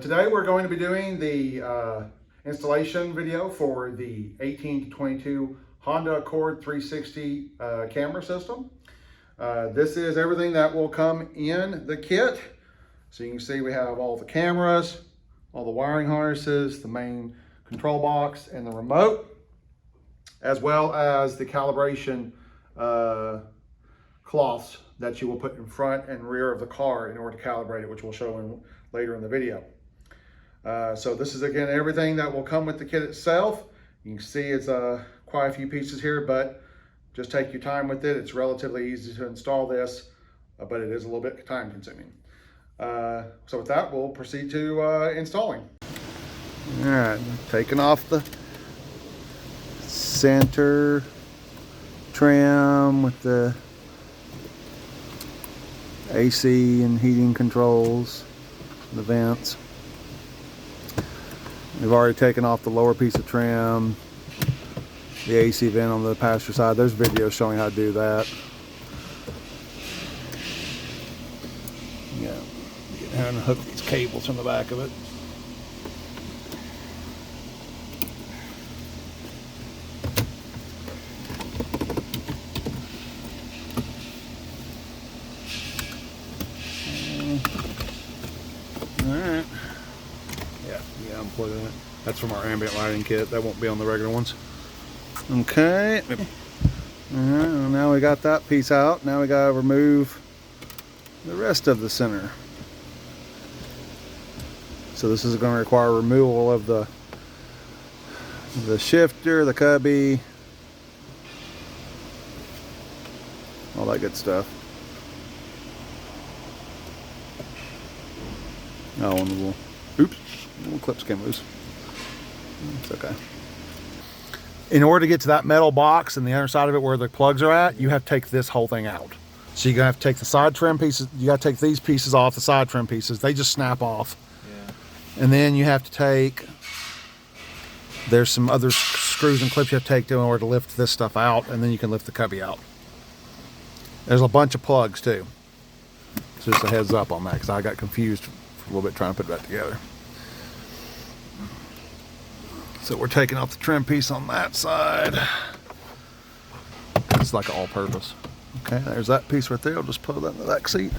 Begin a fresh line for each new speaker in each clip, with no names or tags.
Today we're going to be doing the installation video for the 18 to 22 Honda Accord 360 camera system. This is everything that will come in the kit. So you can see we have all the cameras, all the wiring harnesses, the main control box and the remote, as well as the calibration cloths that you will put in front and rear of the car in order to calibrate it, which we'll show later in the video. So this is again everything that will come with the kit itself. You can see it's quite a few pieces here, but just take your time with it. It's relatively easy to install this, but it is a little bit time consuming. So with that, we'll proceed to installing. All right, taking off the center trim with the AC and heating controls, the vents. We've already taken off the lower piece of trim, the AC vent on the passenger side. There's videos showing how to do that. Yeah, and hook these cables from the back of it. Alright. Yeah, unplugging it. That's from our ambient lighting kit. That won't be on the regular ones. Okay. Well, now we got that piece out. Now we gotta remove the rest of the center. So this is going to require removal of the shifter, the cubby, all that good stuff. Oh, and the little, oops, little clips came loose. It's okay. In order to get to that metal box and the other side of it where the plugs are at, you have to take this whole thing out. So you're gonna have to take the side trim pieces, you gotta take these pieces off, the side trim pieces, they just snap off. Yeah. And then you have to take, there's some other screws and clips you have to take in order to lift this stuff out, and then you can lift the cubby out. There's a bunch of plugs too. So just a heads up on that, because I got confused a little bit trying to put that together. So we're taking off the trim piece on that side. It's like all-purpose. Okay, there's that piece right there. I'll just put that in the back seat.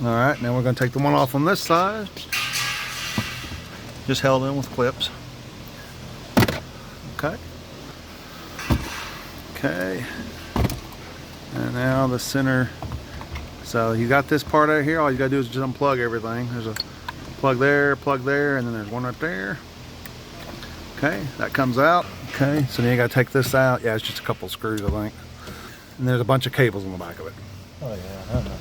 All right, now we're going to take the one off on this side. Just held in with clips. Okay. Okay. And now the center. So you got this part out here. All you got to do is just unplug everything. There's a plug there, and then there's one right there. Okay, that comes out. Okay, so then you got to take this out. Yeah, it's just a couple of screws, I think. And there's a bunch of cables on the back of it.
Oh yeah, I know.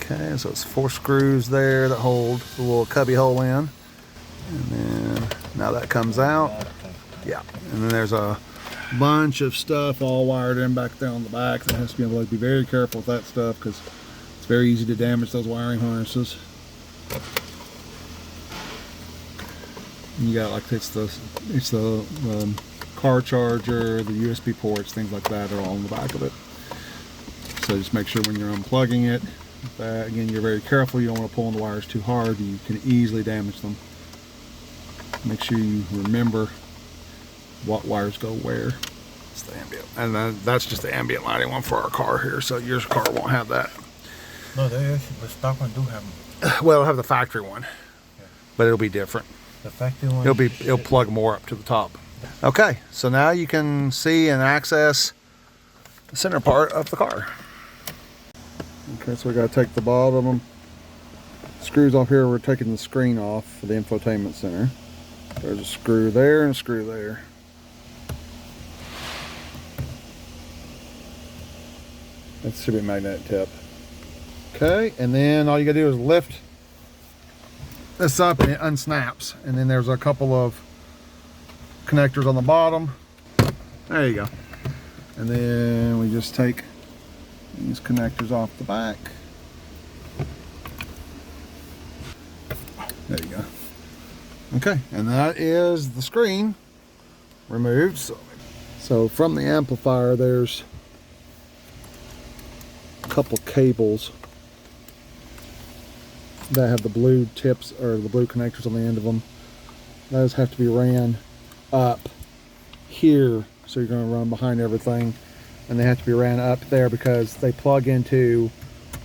Okay, so it's 4 screws there that hold the little cubby hole in. And then now that comes out. Yeah, and then there's a bunch of stuff all wired in back there on the back that has to be able to be very careful with that stuff because it's very easy to damage those wiring harnesses. And you got like it's the car charger, the USB ports, things like that are all on the back of it. So just make sure when you're unplugging it, again, you're very careful. You don't want to pull on the wires too hard. You can easily damage them. Make sure you remember what wires go where. It's the ambient, and that's just the ambient lighting one for our car here. So your car won't have that.
No, the stock one do have them.
Well, it'll have the factory one, yeah. But it'll be different.
The factory one.
It'll plug more up to the top. Okay, so now you can see and access the center part of the car. Okay, so we got to take the bottom screws off here. We're taking the screen off for the infotainment center. There's a screw there and a screw there. That should be a magnetic tip. Okay, and then all you gotta do is lift this up and it unsnaps. And then there's a couple of connectors on the bottom. There you go. And then we just take these connectors off the back. There you go. Okay, and that is the screen removed. So from the amplifier, there's couple cables that have the blue tips or the blue connectors on the end of them. Those have to be ran up here, so you're going to run behind everything, and they have to be ran up there because they plug into,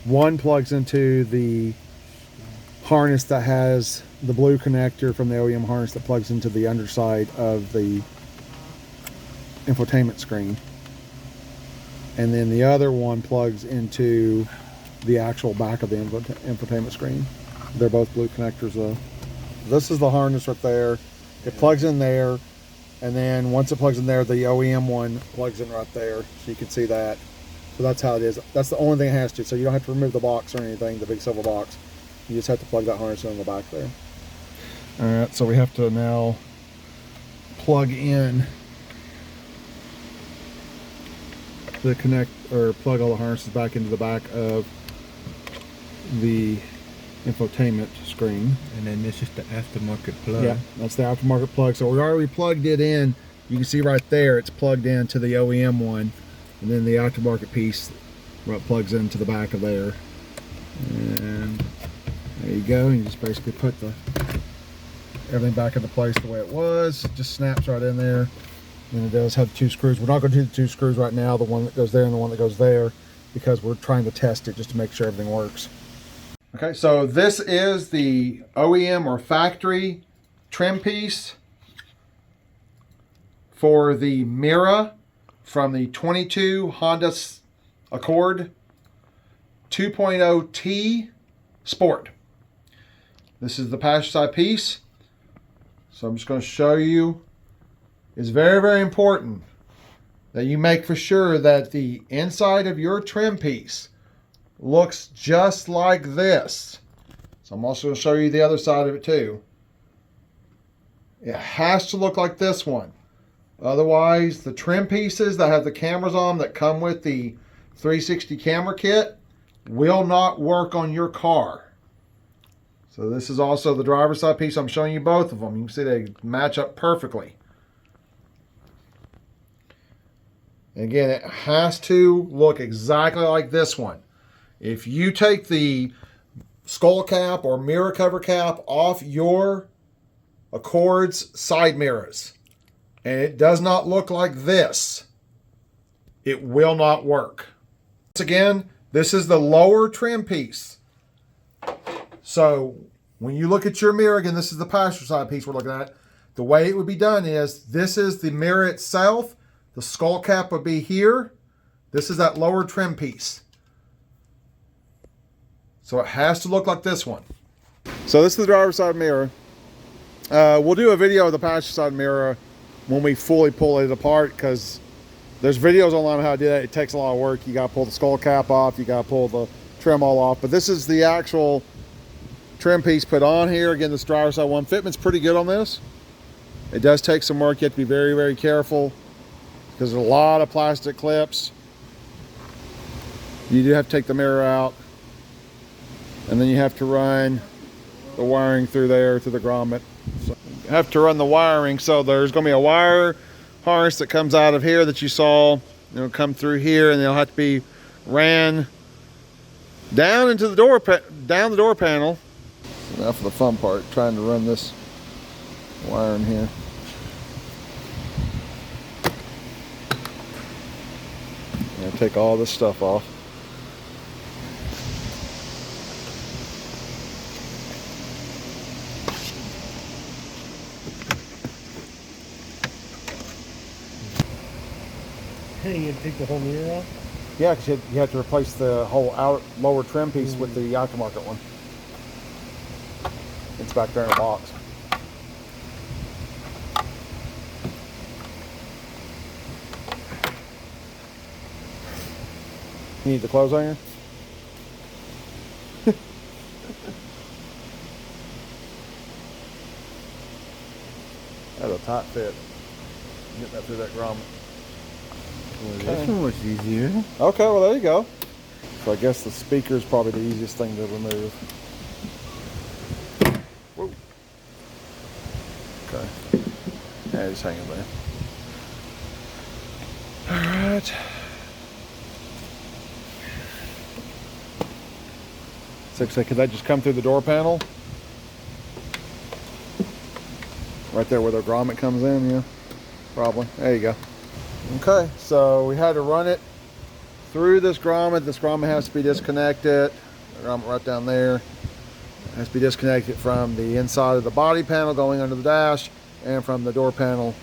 one plugs into the harness that has the blue connector from the OEM harness that plugs into the underside of the infotainment screen, and then the other one plugs into the actual back of the infotainment screen. They're both blue connectors though. This is the harness right there. It plugs in there, and then once it plugs in there, the OEM one plugs in right there, so you can see that. So that's how it is. That's the only thing it has to. So you don't have to remove the box or anything, the big silver box. You just have to plug that harness in the back there. All right, so we have to now plug in the plug all the harnesses back into the back of the infotainment screen.
And then this is the aftermarket plug.
Yeah, that's the aftermarket plug. So we already plugged it in. You can see right there it's plugged into the OEM one, and then the aftermarket piece plugs into the back of there. And there you go. You just basically put everything back into place the way it was. It just snaps right in there. And it does have the two screws. We're not going to do the two screws right now, the one that goes there and the one that goes there, because we're trying to test it just to make sure everything works. Okay, so this is the OEM or factory trim piece for the Mira from the 22 Honda Accord 2.0T Sport. This is the passenger side piece. So I'm just going to show you. It's very, very important that you make for sure that the inside of your trim piece looks just like this. So I'm also going to show you the other side of it too. It has to look like this one. Otherwise, the trim pieces that have the cameras on that come with the 360 camera kit will not work on your car. So this is also the driver's side piece. I'm showing you both of them. You can see they match up perfectly. Again, it has to look exactly like this one. If you take the skull cap or mirror cover cap off your Accord's side mirrors and it does not look like this, it will not work. Once again, this is the lower trim piece. So when you look at your mirror, again, this is the passenger side piece we're looking at. The way it would be done is this is the mirror itself. The skull cap would be here. This is that lower trim piece. So it has to look like this one. So this is the driver's side mirror. We'll do a video of the passenger side mirror when we fully pull it apart, because there's videos online on how to do that. It takes a lot of work. You got to pull the skull cap off. You got to pull the trim all off. But this is the actual trim piece put on here. Again, this driver's side one. Fitment's pretty good on this. It does take some work. You have to be very, very careful because there's a lot of plastic clips. You do have to take the mirror out. And then you have to run the wiring through there, through the grommet. So you have to run the wiring. So there's going to be a wire harness that comes out of here that you saw. It'll come through here, and they'll have to be ran down into the door, down the door panel. So now for the fun part, trying to run this wire in here. And take all this stuff off.
You take the whole mirror off?
Yeah, because you have to replace the whole lower trim piece with the aftermarket one. It's back there in the box. You need the clothes hanger? That's a tight fit. Getting that through that grommet.
Well, this one was easier.
Okay, well there you go. So I guess the speaker is probably the easiest thing to remove. Whoa. Okay. Yeah, just hang it there. All right. 6 could that just come through the door panel? Right there where the grommet comes in, yeah. Probably. There you go. Okay, so we had to run it through this grommet. This grommet has to be disconnected. The grommet right down there. It has to be disconnected from the inside of the body panel going under the dash and from the door panel.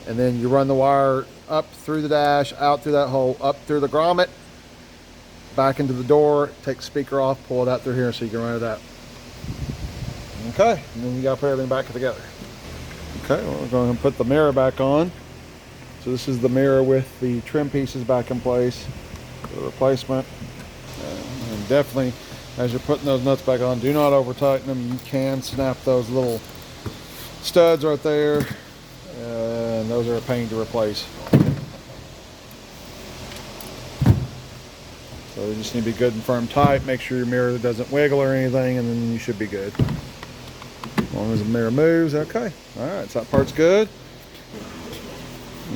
And then you run the wire up through the dash, out through that hole, up through the grommet, back into the door, take the speaker off, pull it out through here so you can run it out. Okay, and then you gotta put everything back together. Okay, well, we're going to put the mirror back on. So this is the mirror with the trim pieces back in place, the replacement. And definitely, as you're putting those nuts back on, do not over tighten them. You can snap those little studs right there, and those are a pain to replace. So you just need to be good and firm tight. Make sure your mirror doesn't wiggle or anything, and then you should be good. As long as the mirror moves, okay. All right, so that part's good.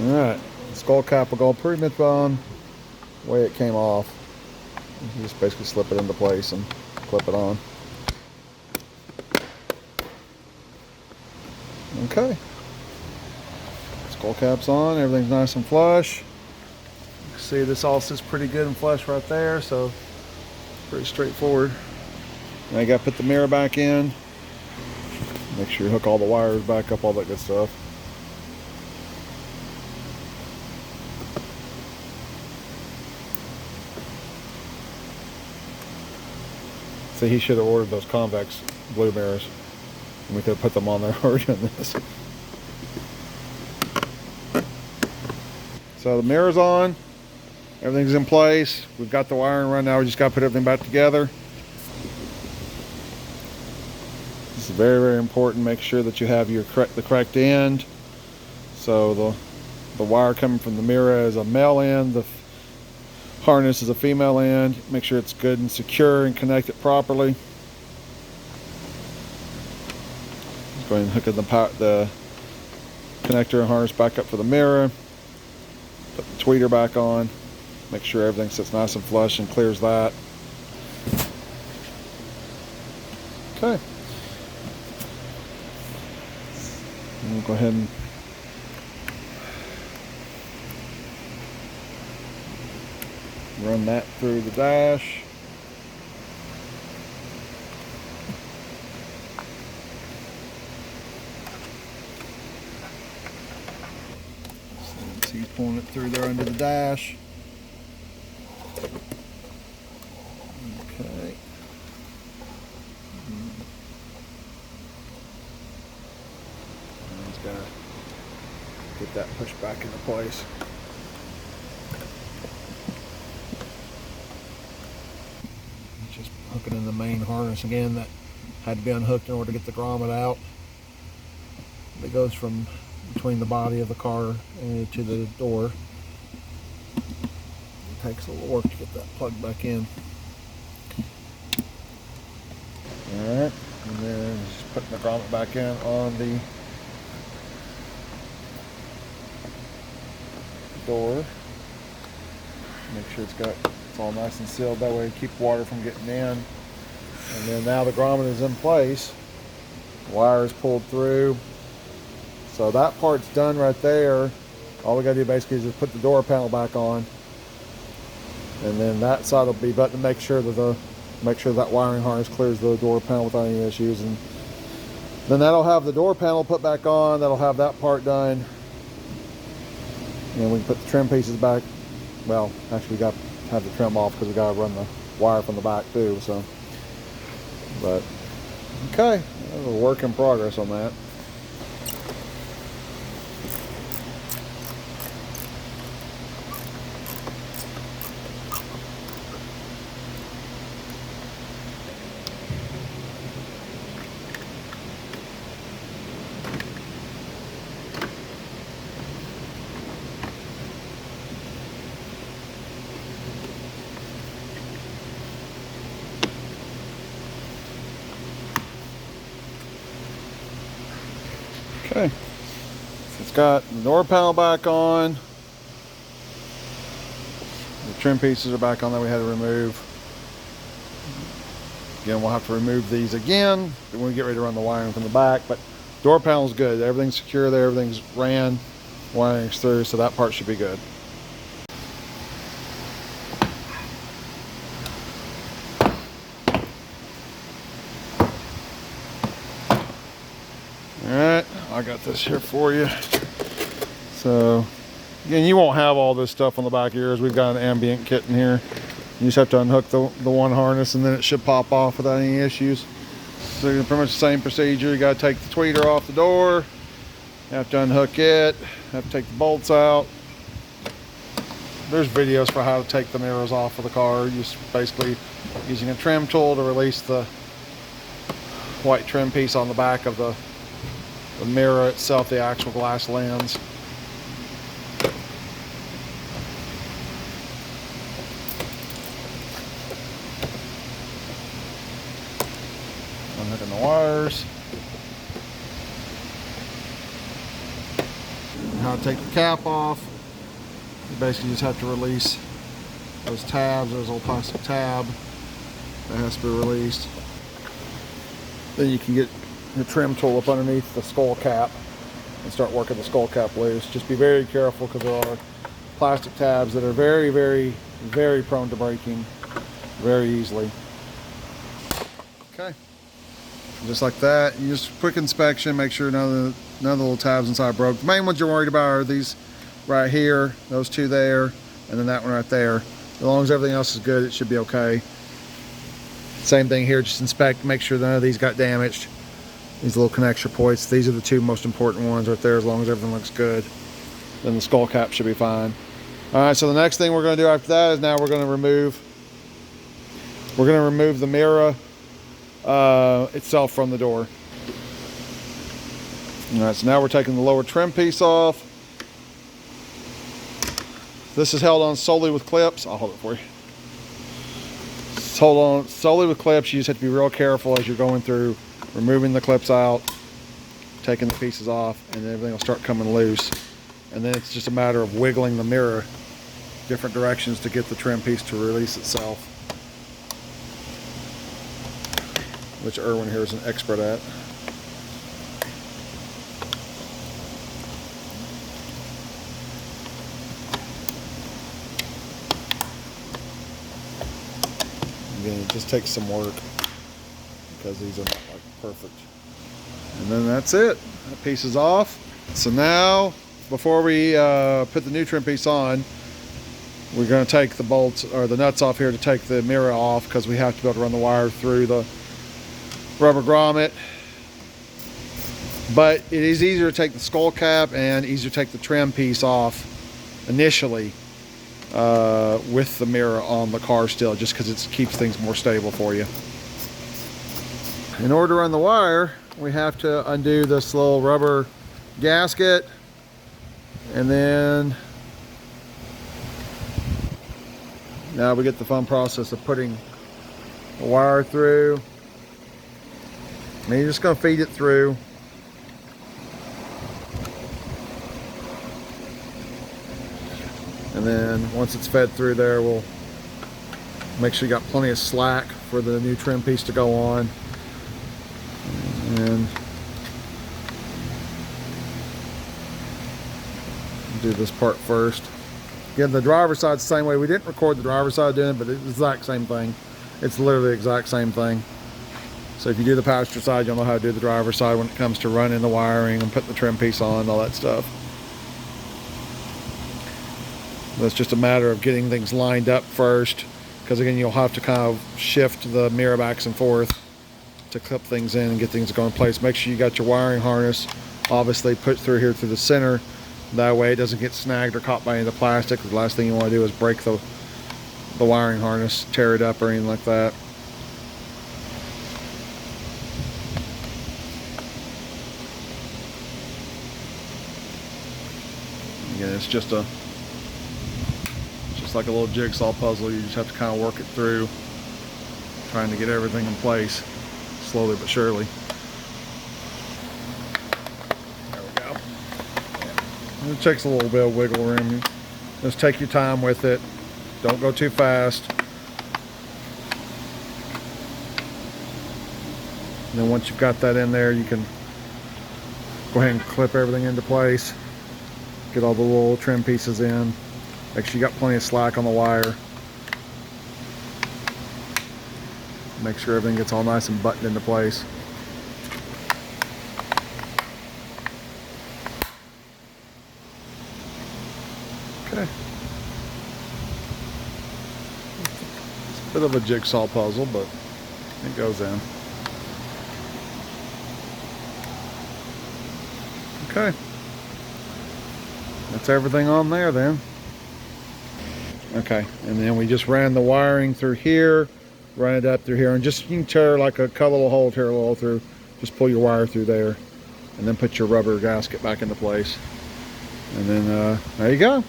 All right, the skull cap will go pretty much on the way it came off. You just basically slip it into place and clip it on. Okay. Skull cap's on, everything's nice and flush. You can see this all sits pretty good and flush right there, so pretty straightforward. Now you gotta put the mirror back in. Make sure you hook all the wires back up, all that good stuff. See, he should have ordered those convex blue mirrors. And we could have put them on there already on this. So the mirror's on. Everything's in place. We've got the wiring run now. We just got to put everything back together. This is very, very important. Make sure that you have the correct end. So the wire coming from the mirror is a male end. The harness is a female end. Make sure it's good and secure and connect it properly. Just go ahead and hook the connector and harness back up for the mirror. Put the tweeter back on. Make sure everything sits nice and flush and clears that. Okay. And we'll go ahead and run that through the dash. So he's pulling it through there under the dash. Okay. And he's got to get that pushed back into place. Just hooking in the main harness again that had to be unhooked in order to get the grommet out. It goes from between the body of the car and to the door. It takes a little work to get that plugged back in. Alright, and then just putting the grommet back in on the door. Make sure it's all nice and sealed, that way keep water from getting in. And then now the grommet is in place. Wire is pulled through. So that part's done right there. All we gotta do basically is just put the door panel back on. And then that side will be buttoned to make sure that wiring harness clears the door panel without any issues. And then that'll have the door panel put back on. That'll have that part done. And we can put the trim pieces back. Well, actually we got to have the trim off because we got to run the wire from the back too. So, but okay, that was a work in progress on that. Okay, so it's got the door panel back on. The trim pieces are back on that we had to remove. Again, we'll have to remove these again when we get ready to run the wiring from the back, but door panel's good. Everything's secure there, everything's ran, wiring's through, so that part should be good. Alright, I got this here for you. So, again, you won't have all this stuff on the back of yours. We've got an ambient kit in here. You just have to unhook the one harness and then it should pop off without any issues. So pretty much the same procedure. You got to take the tweeter off the door. You have to unhook it. Have to take the bolts out. There's videos for how to take the mirrors off of the car. Just basically using a trim tool to release the white trim piece on the back of the mirror itself, the actual glass lens. Unhooking the wires. And how to take the cap off. You basically just have to release those tabs. There's a little plastic tab that has to be released. Then you can get the trim tool up underneath the skull cap and start working the skull cap loose. Just be very careful because there are plastic tabs that are very, very, very prone to breaking very easily. Okay. Just like that, you just quick inspection, make sure none of the little tabs inside broke. The main ones you're worried about are these right here, those two there, and then that one right there. As long as everything else is good, it should be okay. Same thing here, just inspect, make sure none of these got damaged. These little connection points, these are the two most important ones right there. As long as everything looks good, then the skull cap should be fine. All right, so the next thing we're going to do after that is now we're going to remove the mirror itself from the door. All right, so now we're taking the lower trim piece off. This is held on solely with clips. I'll hold it for you. It's held on solely with clips. You just have to be real careful as you're going through, removing the clips out, taking the pieces off, and then everything will start coming loose. And then it's just a matter of wiggling the mirror different directions to get the trim piece to release itself, which Erwin here is an expert at. Again, it just takes some work because these are not like perfect. And then that's it. That piece is off. So now, before we put the new trim piece on, we're going to take the bolts or the nuts off here to take the mirror off because we have to be able to run the wire through the rubber grommet. But it is easier to take the skull cap and easier to take the trim piece off initially with the mirror on the car still, just because it keeps things more stable for you. In order to run the wire, we have to undo this little rubber gasket, and then now we get the fun process of putting the wire through. And you're just going to feed it through. And then once it's fed through there, we'll make sure you got plenty of slack for the new trim piece to go on. And do this part first. Again, the driver's side's the same way. We didn't record the driver's side doing it, but it's the exact same thing. It's literally the exact same thing. So if you do the passenger side, you'll know how to do the driver's side when it comes to running the wiring and putting the trim piece on and all that stuff. That's just a matter of getting things lined up first, because again, you'll have to kind of shift the mirror back and forth to clip things in and get things going in place. Make sure you got your wiring harness obviously put through here through the center. That way it doesn't get snagged or caught by any of the plastic. The last thing you want to do is break the wiring harness, tear it up or anything like that. Again, it's just like a little jigsaw puzzle. You just have to kind of work it through, trying to get everything in place slowly but surely. There we go. It takes a little bit of wiggle room. Just take your time with it. Don't go too fast. And then once you've got that in there, you can go ahead and clip everything into place. Get all the little trim pieces in. Make sure you got plenty of slack on the wire. Make sure everything gets all nice and buttoned into place. Okay. It's a bit of a jigsaw puzzle, but it goes in. Okay. That's everything on there then. Okay, and then we just ran the wiring through here, run it up through here, and just you can tear like cut a little hole, tear a little hole through. Just pull your wire through there, and then put your rubber gasket back into place. And then there you go.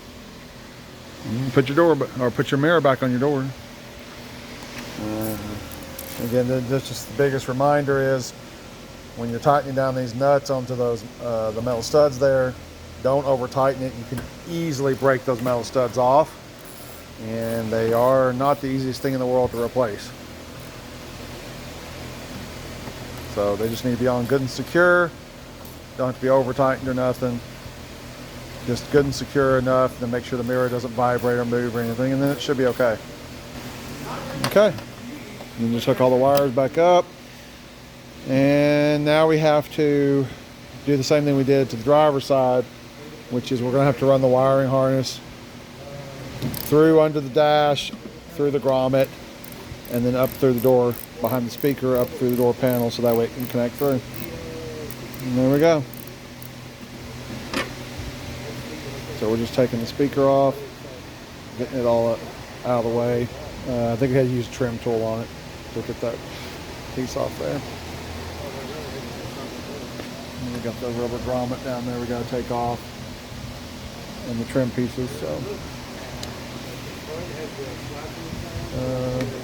You can put your door or put your mirror back on your door. Again, just the biggest reminder is when you're tightening down these nuts onto those the metal studs there, don't over tighten it. You can easily break those metal studs off, and they are not the easiest thing in the world to replace. So they just need to be on good and secure. Don't have to be over tightened or nothing. Just good and secure enough to make sure the mirror doesn't vibrate or move or anything, and then it should be okay. Okay, and just hook all the wires back up. And now we have to do the same thing we did to the driver's side, which is we're going to have to run the wiring harness through under the dash, through the grommet, and then up through the door, behind the speaker, up through the door panel, so that way it can connect through. And there we go. So we're just taking the speaker off, getting it all out of the way. I think we had to use a trim tool on it to get that piece off there. And we got the rubber grommet down there we got to take off, and the trim pieces. So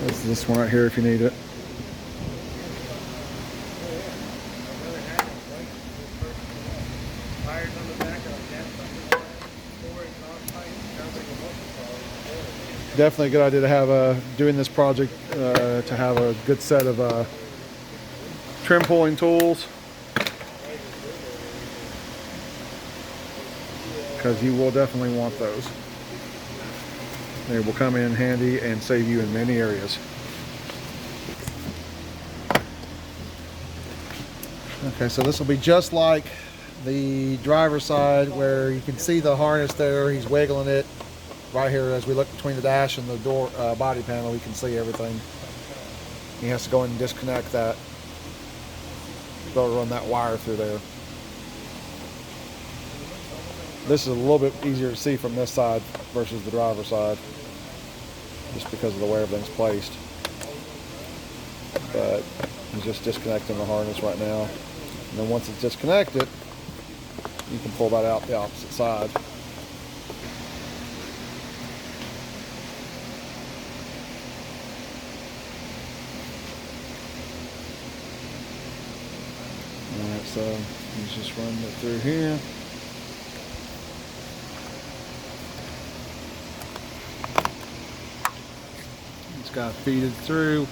there's this one right here if you need it. Definitely a good idea to have doing this project to have a good set of trim pulling tools, because you will definitely want those. They will come in handy and save you in many areas. Okay, so this will be just like the driver's side, where you can see the harness there. He's wiggling it right here. As we look between the dash and the door body panel, we can see everything. He has to go in and disconnect that. Go run that wire through there. This is a little bit easier to see from this side versus the driver's side, just because of the way everything's placed. But he's just disconnecting the harness right now. And then once it's disconnected, you can pull that out the opposite side. Alright, so he's just running it through here. It's got to feed it through.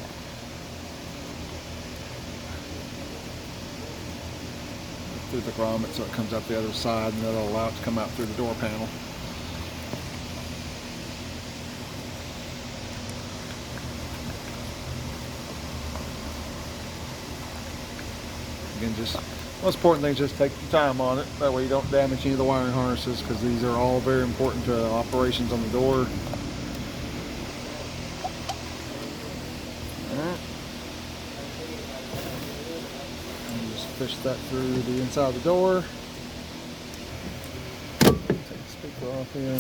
Through the grommet, so it comes out the other side, and that'll allow it to come out through the door panel. Again, just most important thing is just take your time on it. That way you don't damage any of the wiring harnesses, because these are all very important to operations on the door. Fish that through the inside of the door. Take the speaker off here.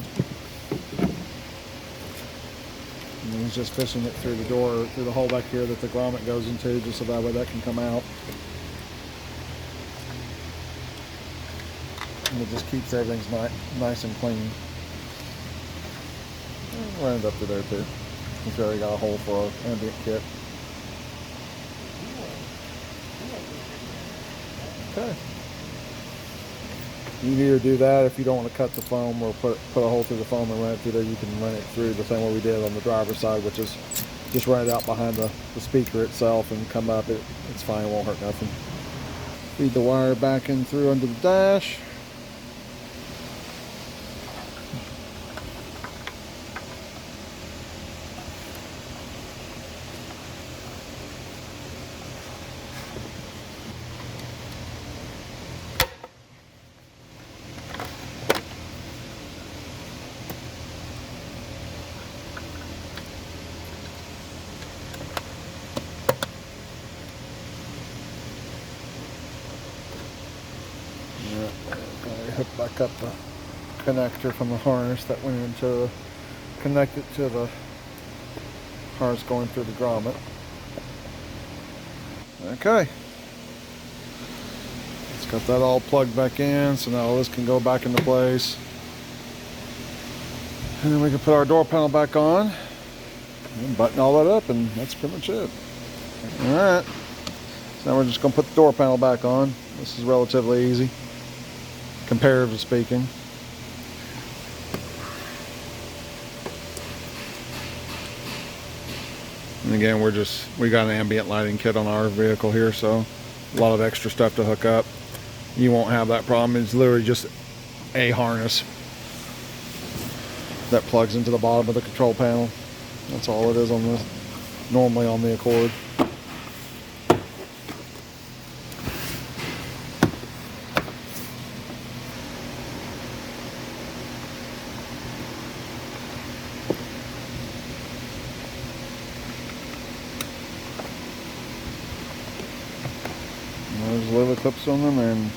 And then he's just fishing it through the door, through the hole back here that the grommet goes into, just so that way that can come out. And it just keeps everything nice and clean. We'll end up through there too. He's already got a hole for our ambient kit. Okay. You can either do that if you don't want to cut the foam, or put a hole through the foam and run it through there. You can run it through the same way we did on the driver's side, which is just run it out behind the speaker itself and come up. It's fine, it won't hurt nothing. Feed the wire back in through under the dash. Hook back up the connector from the harness that went into connect it to the harness going through the grommet. Okay, it's got that all plugged back in, so now this can go back into place, and then we can put our door panel back on and button all that up, and that's pretty much it. All right, so now we're just going to put the door panel back on. This is relatively easy, comparatively speaking. And again, we got an ambient lighting kit on our vehicle here, so a lot of extra stuff to hook up. You won't have that problem. It's literally just a harness that plugs into the bottom of the control panel. That's all it is on this, normally on the Accord. There's lily clips on them, and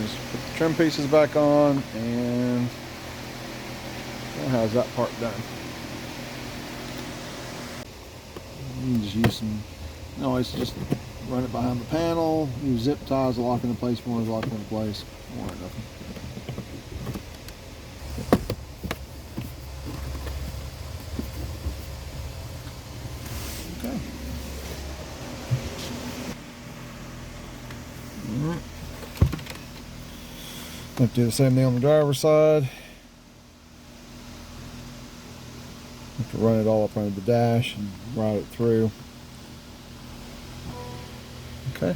just put the trim pieces back on, and that has that part done. Just use some, just run it behind the panel, use zip ties to lock into place when it's locked into place. Won't hurt nothing. Okay. Let's do the same thing on the driver's side. Have to run it all up under the dash and ride it through. Okay.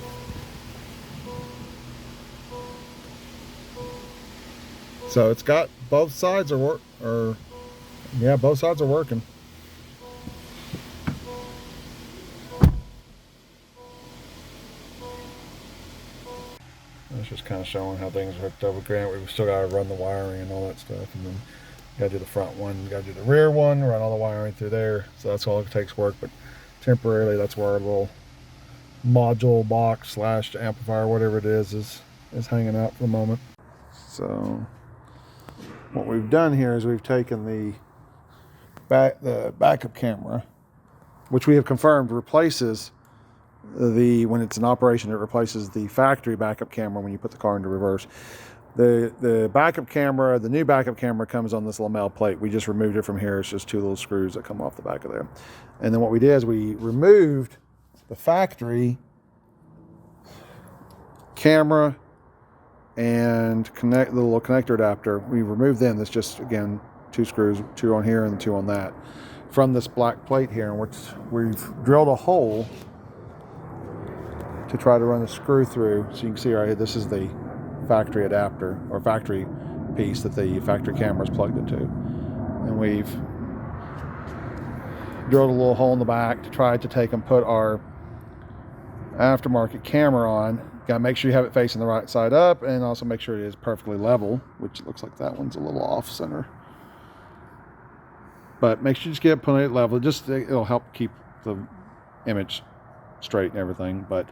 So it's got both sides both sides are working. That's just kind of showing how things are hooked up. Granted, we've still got to run the wiring and all that stuff, and then you got to do the front one, you got to do the rear one, run all the wiring through there. So that's all it takes work. But temporarily, that's where our little module box / amplifier, whatever it is hanging out for the moment. So what we've done here is we've taken the backup camera, which we have confirmed replaces when it's in operation, it replaces the factory backup camera when you put the car into reverse. The backup camera, the new backup camera, comes on this Lamel plate. We just removed it from here. It's just two little screws that come off the back of there. And then what we did is we removed the factory camera and the little connector adapter. We removed them. That's just, again, two screws, two on here and two on that, from this black plate here, which we've drilled a hole to try to run the screw through. So you can see right here, this is the factory adapter or factory piece that the factory camera is plugged into. And we've drilled a little hole in the back to try to take and put our aftermarket camera on. Got to make sure you have it facing the right side up, and also make sure it is perfectly level, which it looks like that one's a little off center. But make sure you just get it put it level. It'll help keep the image straight and everything. But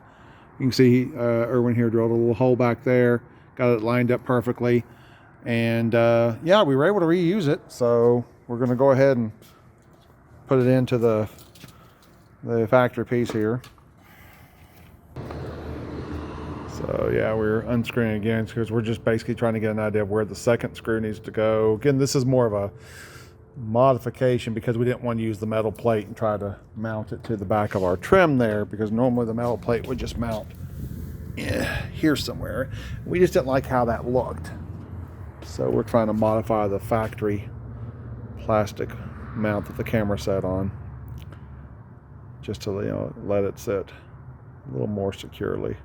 you can see Erwin here drilled a little hole back there, got it lined up perfectly, and yeah, we were able to reuse it. So we're going to go ahead and put it into the factory piece here. So yeah, we're unscrewing again because we're just basically trying to get an idea of where the second screw needs to go. Again, this is more of a modification because we didn't want to use the metal plate and try to mount it to the back of our trim there, because normally the metal plate would just mount here somewhere. We just didn't like how that looked. So we're trying to modify the factory plastic mount that the camera sat on, just to, you know, let it sit a little more securely.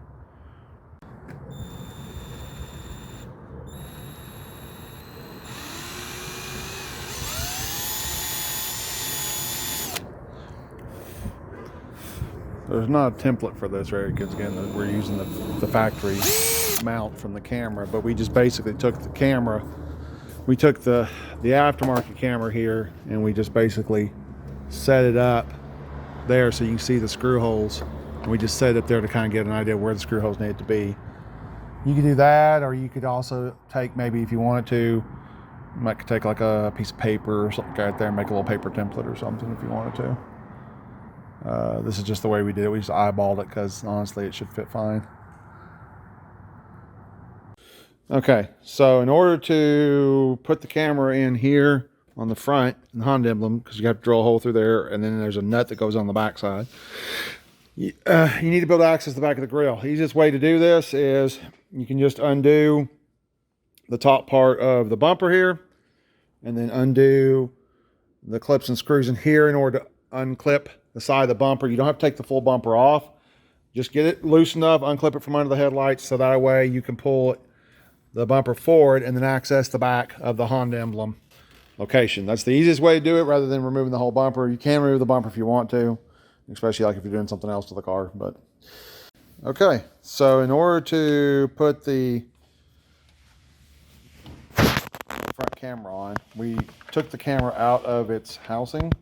There's not a template for this, right? Because again, we're using the factory mount from the camera, but we just basically took the camera, we took the aftermarket camera here, and we just basically set it up there so you can see the screw holes. And we just set it up there to kind of get an idea where the screw holes need to be. You could do that, or you could also take, maybe if you wanted to, you might take like a piece of paper or something right there and make a little paper template or something if you wanted to. This is just the way we did it. We just eyeballed it because honestly it should fit fine. Okay, so in order to put the camera in here on the front, the Honda emblem, because you have to drill a hole through there, and then there's a nut that goes on the back side. You need to be able to access the back of the grill. The easiest way to do this is you can just undo the top part of the bumper here, and then undo the clips and screws in here in order to unclip the side of the bumper. You don't have to take the full bumper off. Just get it loose enough, unclip it from under the headlights, so that way you can pull the bumper forward and then access the back of the Honda emblem location. That's the easiest way to do it rather than removing the whole bumper. You can remove the bumper if you want to, especially like if you're doing something else to the car. But okay, so in order to put the front camera on, we took the camera out of its housing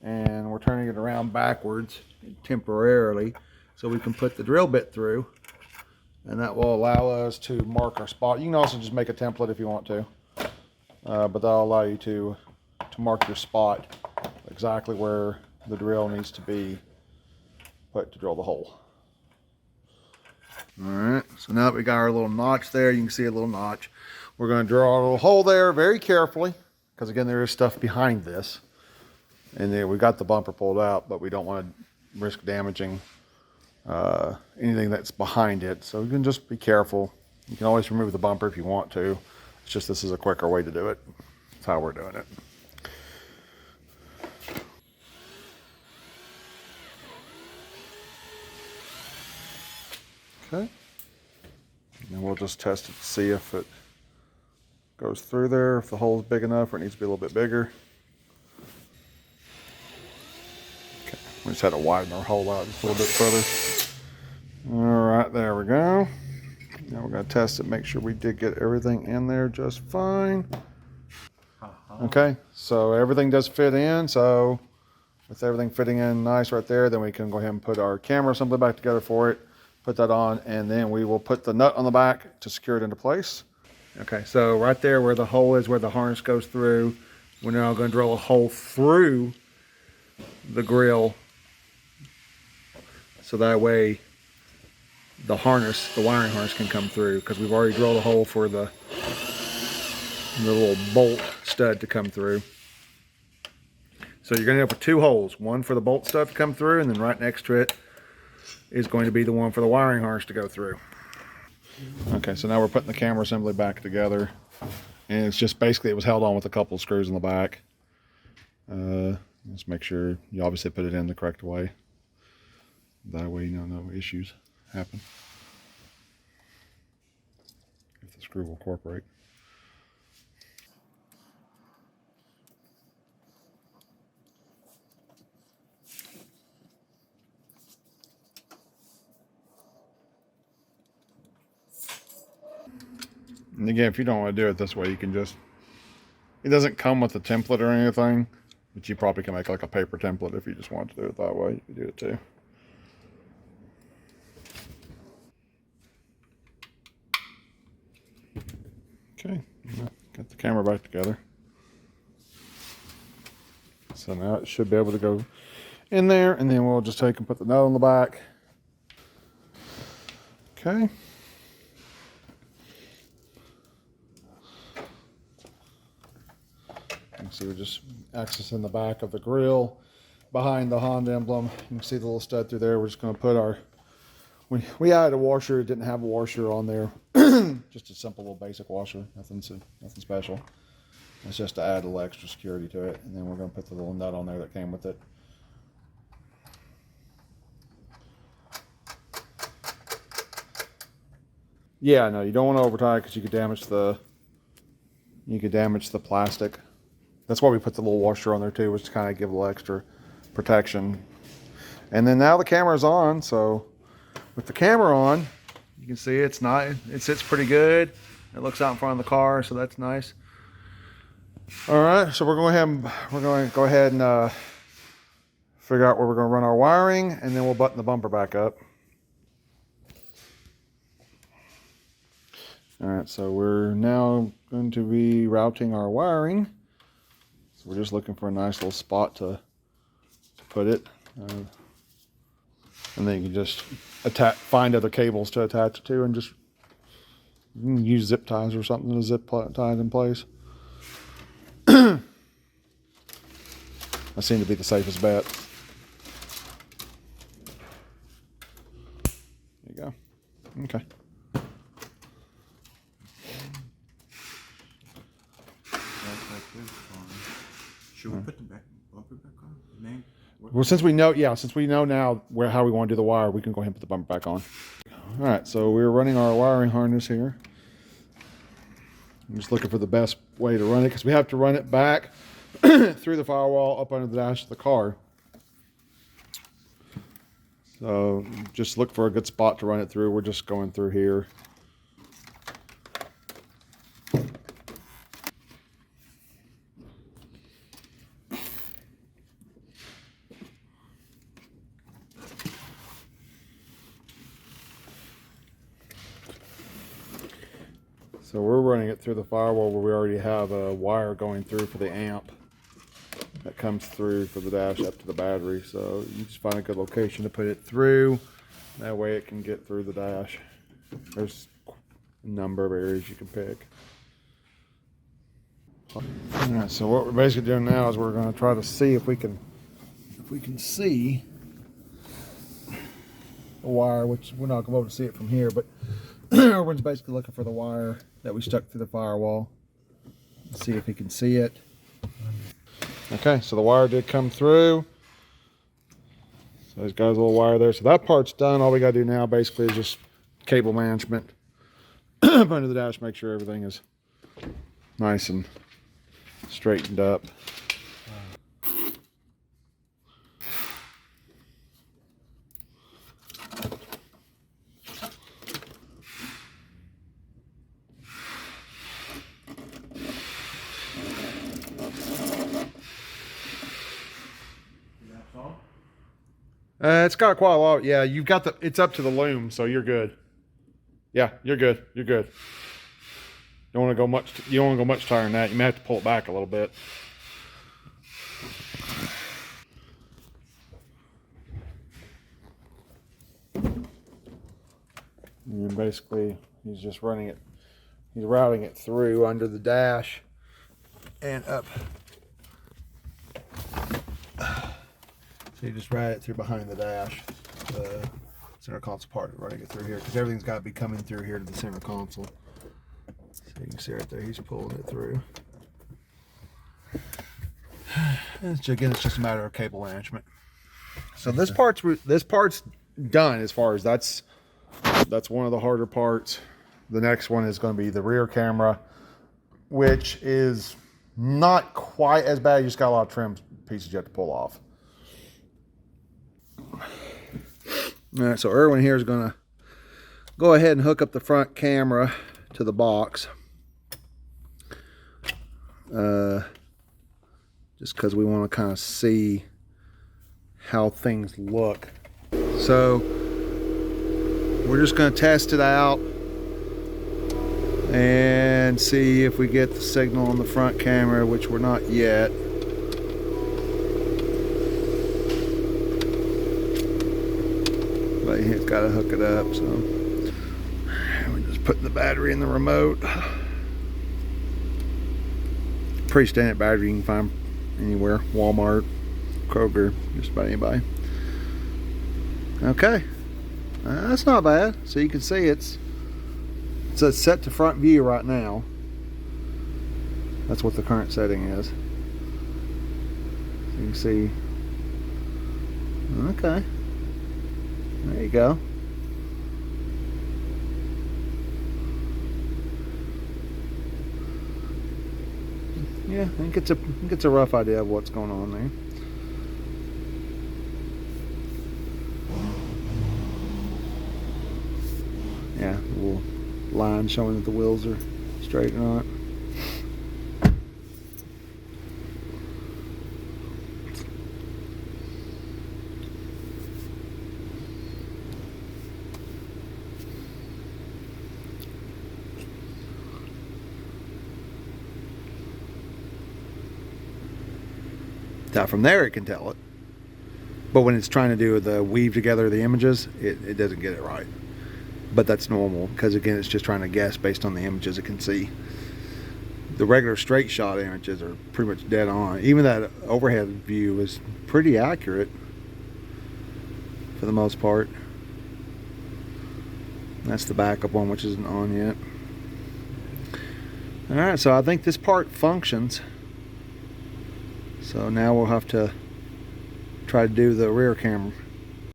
and we're turning it around backwards temporarily so we can put the drill bit through, and that will allow us to mark our spot. You can also just make a template if you want to, but that'll allow you to mark your spot exactly where the drill needs to be put to drill the hole. All right, so now that we got our little notch there, you can see a little notch. We're going to draw a little hole there very carefully, because again, there is stuff behind this. And there we got the bumper pulled out, but we don't want to risk damaging anything that's behind it. So you can just be careful. You can always remove the bumper if you want to. It's just this is a quicker way to do it. That's how we're doing it. Okay. And we'll just test it to see if it goes through there, if the hole's big enough or it needs to be a little bit bigger. We just had to widen our hole out just a little bit further. All right, there we go. Now we're going to test it, make sure we did get everything in there just fine. Okay, so everything does fit in. So with everything fitting in nice right there, then we can go ahead and put our camera assembly back together for it, put that on, and then we will put the nut on the back to secure it into place. Okay, so right there where the hole is, where the harness goes through, we're now going to drill a hole through the grill, so that way the harness, the wiring harness, can come through, because we've already drilled a hole for the little bolt stud to come through. So you're going to end up with two holes, one for the bolt stud to come through, and then right next to it is going to be the one for the wiring harness to go through. Okay, so now we're putting the camera assembly back together, and it's just basically, it was held on with a couple of screws in the back. Just make sure you obviously put it in the correct way. That way, you know, no issues happen if the screw will cooperate. And again, if you don't want to do it this way, you can just, it doesn't come with a template or anything, but you probably can make like a paper template if you just want to do it that way. You can do it too. Okay, got the camera back together. So now it should be able to go in there, and then we'll just take and put the nut on the back. Okay. So we're just accessing the back of the grill behind the Honda emblem. You can see the little stud through there. We're just going to put our, we added a washer. It didn't have a washer on there. Just a simple little basic washer, nothing special. It's just to add a little extra security to it. And then we're going to put the little nut on there that came with it. Yeah, no, you don't want to over tie it because you could damage the plastic. That's why we put the little washer on there too, was to kind of give a little extra protection. And then now the camera's on, so with the camera on, you can see it's nice. It sits pretty good. It looks out in front of the car, so that's nice. All right, so we're going to go ahead and figure out where we're going to run our wiring, and then we'll button the bumper back up. All right, so we're now going to be routing our wiring. So we're just looking for a nice little spot to put it. And then you can just find other cables to attach it to and just use zip ties or something to zip tie it in place. That seemed to be the safest bet. There you go. Okay.
Should we put the bumper back on?
Well, since we know now how we want to do the wire, we can go ahead and put the bumper back on. All right, so we're running our wiring harness here. I'm just looking for the best way to run it because we have to run it back through the firewall up under the dash of the car. So just look for a good spot to run it through. We're just going through here. So we're running it through the firewall where we already have a wire going through for the amp that comes through for the dash up to the battery. So you just find a good location to put it through. That way it can get through the dash. There's a number of areas you can pick. Alright, so what we're basically doing now is we're going to try to see if we can see the wire, which we're not going to be able to see it from here, but everyone's basically looking for the wire that we stuck through the firewall. Let's see if he can see it. Okay, so the wire did come through. So there's got a little wire there. So that part's done. All we got to do now basically is just cable management up under the dash, make sure everything is nice and straightened up. It's got quite a lot. Yeah, you've got it's up to the loom, so you're good. Yeah, you're good. You're good. You don't want to go much higher than that. You may have to pull it back a little bit. And basically, he's just running it. He's routing it through under the dash and up. So you just ride it through behind the dash, the center console part, running it through here, because everything's got to be coming through here to the center console. So you can see right there, he's pulling it through. And again, it's just a matter of cable management. So this part's done as far as that's one of the harder parts. The next one is going to be the rear camera, which is not quite as bad. You just got a lot of trim pieces you have to pull off. All right, so Erwin here is going to go ahead and hook up the front camera to the box. Just because we want to kind of see how things look. So we're just going to test it out and see if we get the signal on the front camera, which we're not yet. But he's got to hook it up, so we're just putting the battery in the remote. Pretty standard battery you can find anywhere, Walmart, Kroger, just about anybody. Okay, that's not bad. So you can see it's set to front view right now. That's what the current setting is. So you can see. Okay. There you go. Yeah, I think it's a rough idea of what's going on there. Yeah, a little line showing that the wheels are straight or not. Now from there it can tell it, but when it's trying to do the weave together the images, it doesn't get it right. But that's normal, because again, it's just trying to guess based on the images it can see. The regular straight shot images are pretty much dead on. Even that overhead view is pretty accurate for the most part. That's the backup one, which isn't on yet. Alright, so I think this part functions. So now we'll have to try to do the rear camera.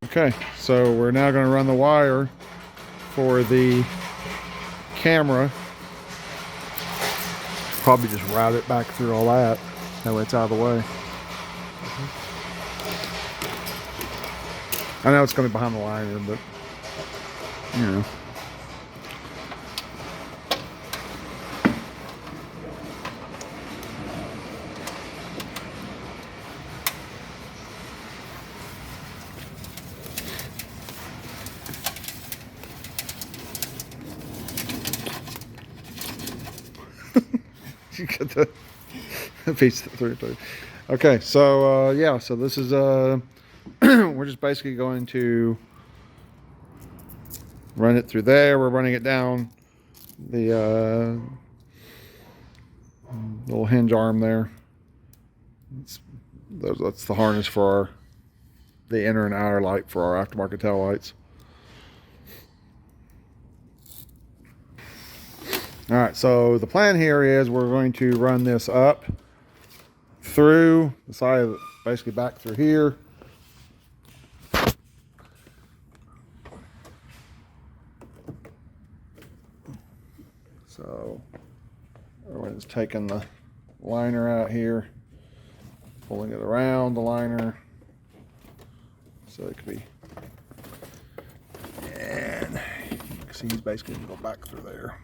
Okay, so we're now going to run the wire for the camera. Probably just route it back through all that. That way it's out of the way. I know it's going to be behind the liner, but you know. You get the piece through. Okay, so yeah, so this is we're just basically going to run it through there. We're running it down the little hinge arm there. That's the harness for the inner and outer light for our aftermarket tail lights. All right, so the plan here is we're going to run this up through the side of basically back through here. So everyone's taking the liner out here, pulling it around the liner so it could be, and you can see he's basically going to go back through there.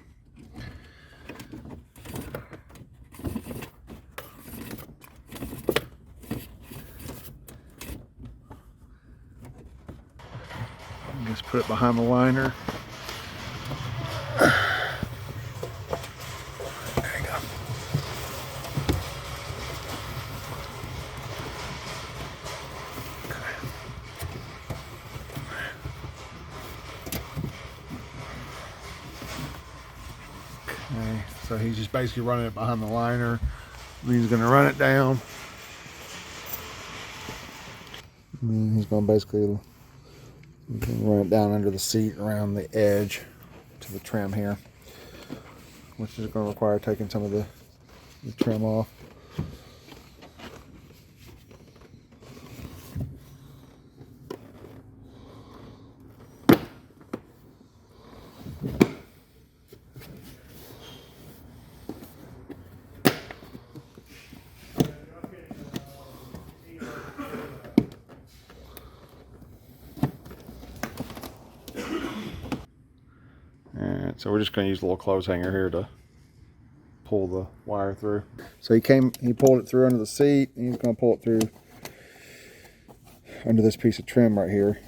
Just put it behind the liner. There you go. Okay, so he's just basically running it behind the liner. He's going to run it down. And he's going to basically run it down under the seat around the edge to the trim here, which is going to require taking some of the trim off. And so we're just going to use a little clothes hanger here to pull the wire through. So he pulled it through under the seat, and he's going to pull it through under this piece of trim right here.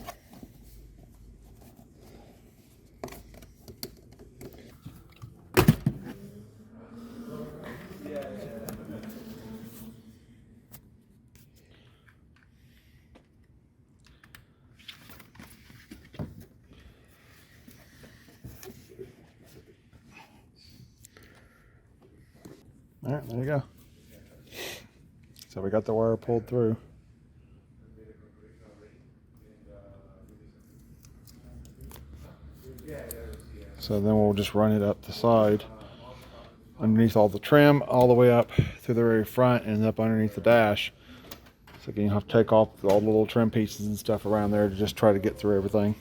All right, there you go. So we got the wire pulled through. So then we'll just run it up the side underneath all the trim, all the way up through the very front and up underneath the dash. So again, you have to take off all the little trim pieces and stuff around there to just try to get through everything.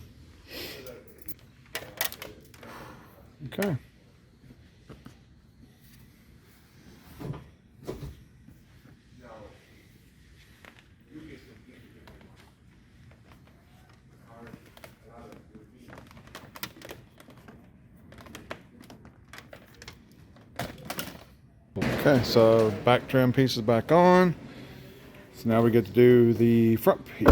Okay. Okay, so back trim piece is back on. So now we get to do the front piece.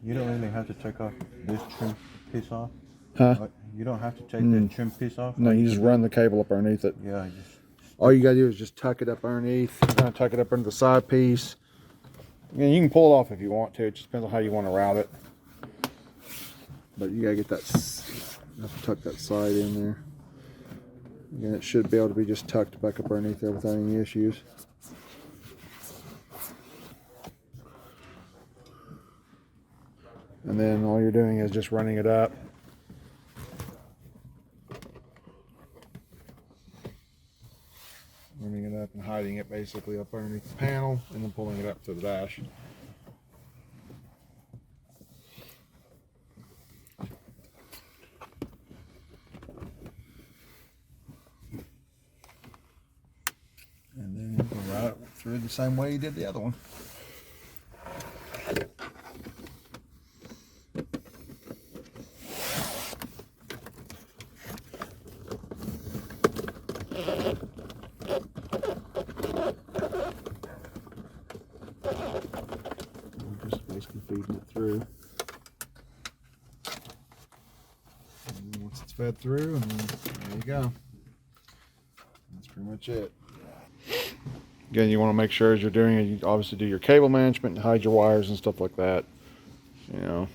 You don't really have to take off this trim piece off.
Huh?
You don't have to take the trim piece off.
No, you just run the cable up underneath it.
Yeah, just
All you gotta do is just tuck it up underneath, kind of tuck it up under the side piece. Again, you can pull it off if you want to. It just depends on how you want to route it. But you gotta get that, you have to tuck that side in there. Again, it should be able to be just tucked back up underneath there without any issues. And then all you're doing is just running it up. Running it up and hiding it basically up underneath the panel and then pulling it up to the dash. And then you can route it through the same way you did the other one. We're just basically feeding it through. And once it's fed through, and then there you go. That's pretty much it. Again, you want to make sure as you're doing it, you obviously do your cable management and hide your wires and stuff like that. You know,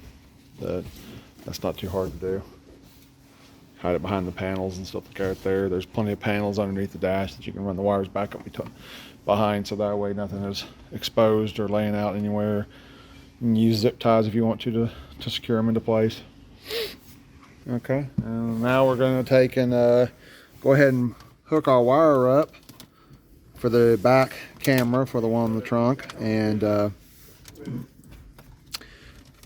that's not too hard to do. Hide it behind the panels and stuff like that there. There's plenty of panels underneath the dash that you can run the wires back up behind, so that way nothing is exposed or laying out anywhere. You can use zip ties if you want to secure them into place. Okay, and now we're going to take and go ahead and hook our wire up for the back camera for the one on the trunk, and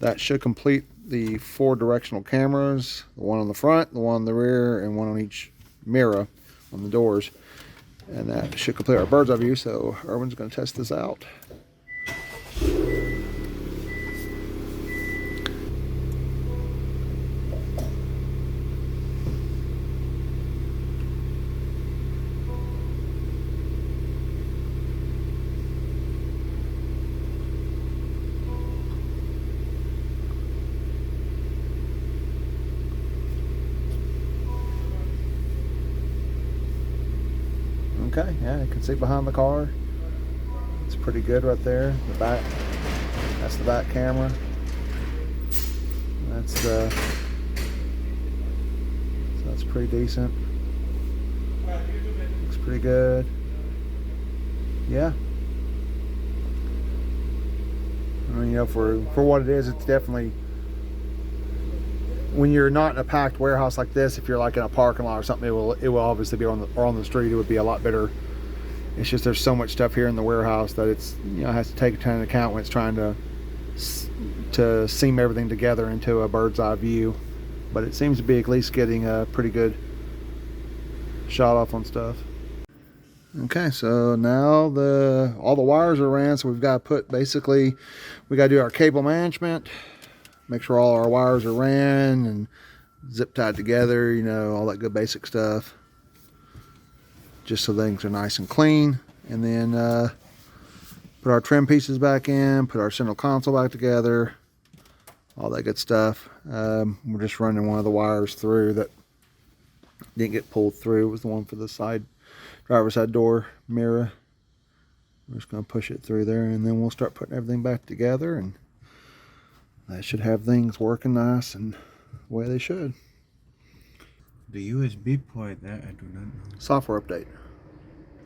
that should complete the 4 directional cameras, the one on the front, the one on the rear, and one on each mirror on the doors. And that should complete our bird's eye view, so Erwin's going to test this out. Okay, yeah, you can see behind the car. It's pretty good right there. The back, that's the back camera. So that's pretty decent. Looks pretty good. Yeah. I mean, you know, for what it is, it's definitely, when you're not in a packed warehouse like this, if you're like in a parking lot or something, it will obviously be on the street. It would be a lot better. It's just there's so much stuff here in the warehouse that it's, you know, has to take into account when it's trying to seam everything together into a bird's eye view. But it seems to be at least getting a pretty good shot off on stuff. Okay, so now all the wires are ran, so we've got to put, basically, we got to do our cable management, make sure all our wires are ran and zip tied together, you know, all that good basic stuff, just so things are nice and clean. And then put our trim pieces back in, put our center console back together, all that good stuff. We're just running one of the wires through that didn't get pulled through. It was the one for the driver's side door mirror. We're just going to push it through there, and then we'll start putting everything back together, and that should have things working nice and the way they should.
the USB port, that I do not know.
Software update.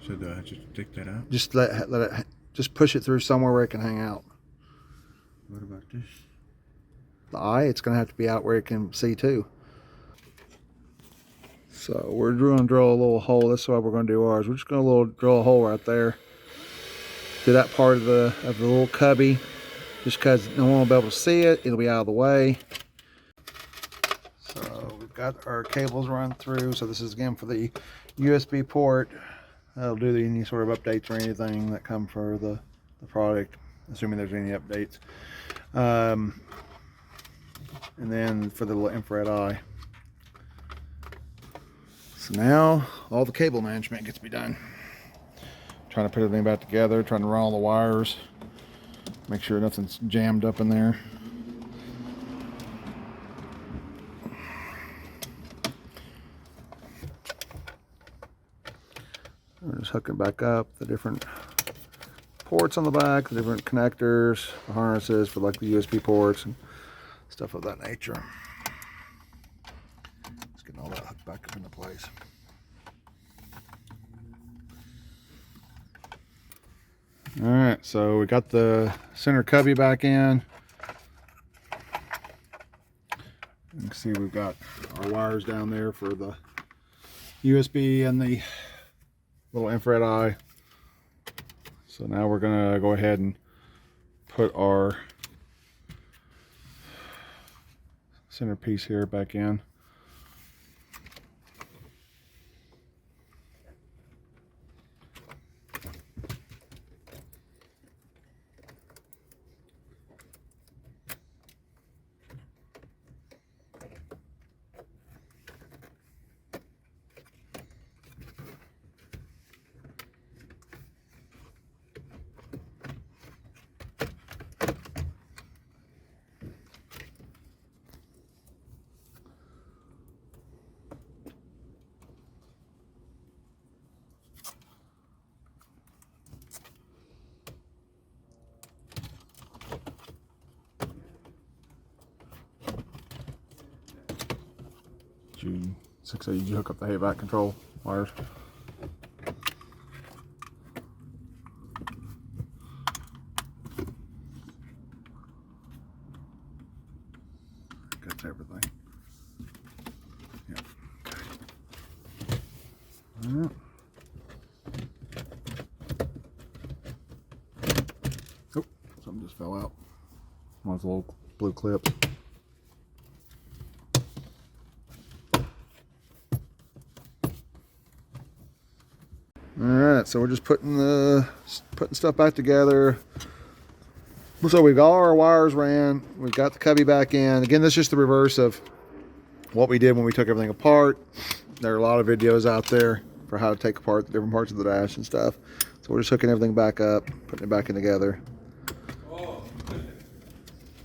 So do I just take that out?
Just let it, just push it through somewhere where it can hang out.
What about this?
The eye, it's going to have to be out where it can see too. So we're going to drill a little hole. This is how we're going to do ours. We're just going to drill a hole right there to that part of the little cubby, just because no one will be able to see it. It'll be out of the way. So we've got our cables run through. So this is again for the USB port. That'll do any sort of updates or anything that come for the product, assuming there's any updates. And then for the little infrared eye. So now all the cable management gets to be done. Trying to put everything back together, trying to run all the wires, make sure nothing's jammed up in there. We're just hooking back up the different ports on the back, the different connectors, the harnesses for like the USB ports and stuff of that nature. Just getting all that hooked back up into place. All right, so we got the center cubby back in. You can see we've got our wires down there for the USB and the little infrared eye. So now we're gonna go ahead and put our centerpiece here back in. Did you hook up the HVAC control wires? That's everything. Yeah. Okay. All right. Oh, something just fell out. One of the little blue clips. Alright, so we're just putting stuff back together. So we've got all our wires ran, we've got the cubby back in. Again, this is just the reverse of what we did when we took everything apart. There are a lot of videos out there for how to take apart the different parts of the dash and stuff. So we're just hooking everything back up, putting it back in together.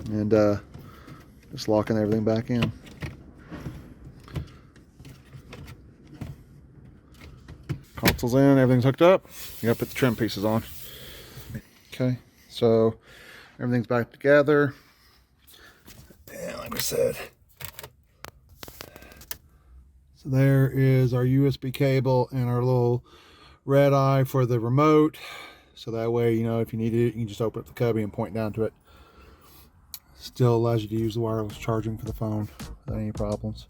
And just locking everything back in. Console's in, everything's hooked up. You gotta put the trim pieces on. Okay, so everything's back together. And like I said, so there is our USB cable and our little red eye for the remote. So that way, you know, if you need it, you can just open up the cubby and point down to it. Still allows you to use the wireless charging for the phone without any problems.